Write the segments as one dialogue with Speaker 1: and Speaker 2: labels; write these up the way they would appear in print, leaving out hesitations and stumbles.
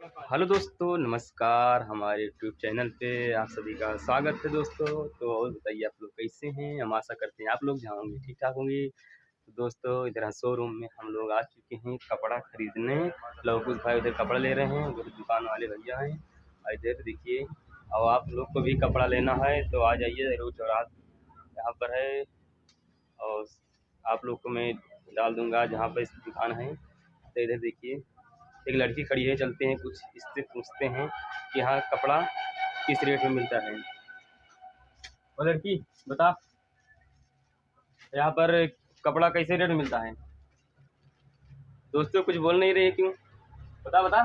Speaker 1: Hello दोस्तों, नमस्कार। हमारे यूट्यूब चैनल पे आप सभी का स्वागत है दोस्तों। तो और बताइए आप लोग कैसे हैं? हम आशा करते हैं आप लोग जहाँ होंगे ठीक ठाक होंगे। तो दोस्तों इधर शोरूम में हम लोग आ चुके हैं कपड़ा खरीदने। लवकुश भाई उधर कपड़ा ले रहे हैं, उधर दुकान वाले भैया हैं। और इधर देखिए, और आप लोग को भी कपड़ा लेना है तो आ जाइए, रोज चौराहा यहाँ पर है। और आप लोग को मैं डाल दूँगा जहाँ पर इसकी दुकान है। तो इधर देखिए, एक लड़की खड़ी है, चलते हैं कुछ इससे पूछते हैं कि यहाँ कपड़ा किस रेट में मिलता है। और लड़की बता, यहाँ पर कपड़ा कैसे रेट में मिलता है? दोस्तों कुछ बोल नहीं रहे क्यों? बता बता।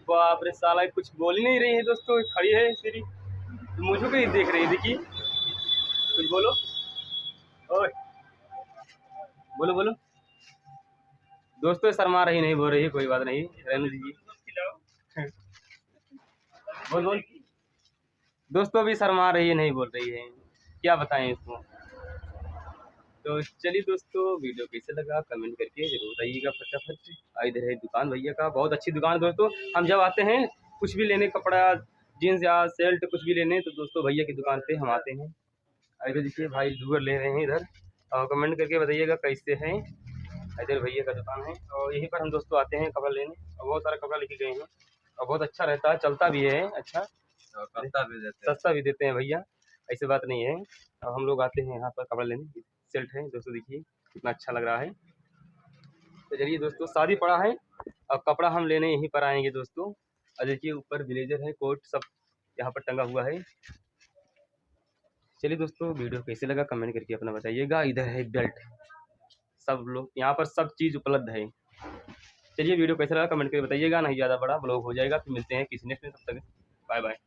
Speaker 1: बाप रे साला, कुछ बोल ही नहीं रही है दोस्तों, खड़ी है सीरी, तो मुझे को ही देख रही है। देखिए कुछ बोलो, ओए बोलो बोलो। दोस्तों शर्मा रही, नहीं बोल रही है, कोई बात नहीं, रहने दीजिए। बोल बोल। दोस्तों भी शर्मा रही है, नहीं बोल रही है, क्या बताएं इसको। तो चलिए दोस्तों, वीडियो कैसे लगा कमेंट करके जरूर बताइएगा फटाफट। इधर है दुकान भैया का, बहुत अच्छी दुकान है दोस्तों। हम जब आते हैं कुछ भी लेने, कपड़ा जीन्स या शर्ट कुछ भी लेने, तो दोस्तों भैया की दुकान पे हम आते हैं। इधर देखिए भाई लूगर ले रहे हैं इधर, और कमेंट करके बताइएगा कैसे हैं। इधर भैया का दुकान है और यहीं पर हम दोस्तों आते हैं कपड़ा लेने, और बहुत सारा कपड़ा लेके गए हैं। और बहुत अच्छा रहता है, चलता भी है अच्छा, सस्ता भी देते हैं भैया, ऐसी बात नहीं है। और हम लोग आते हैं यहाँ पर कपड़ा लेने। शर्ट है दोस्तों, देखिए कितना अच्छा लग रहा है। तो चलिए दोस्तों, शादी पड़ा है और कपड़ा हम लेने यहीं पर आएंगे दोस्तों। और देखिए ऊपर ब्लेजर है, कोट सब यहाँ पर टंगा हुआ है। चलिए दोस्तों, वीडियो कैसे लगा कमेंट करके अपना बताइएगा। इधर है बेल्ट, सब लोग यहाँ पर सब चीज़ उपलब्ध है। चलिए वीडियो कैसा लगा कमेंट करके बताइएगा, नहीं ज़्यादा बड़ा ब्लॉग हो जाएगा। फिर मिलते हैं किसी नेक्स्ट में, तब तक बाय बाय।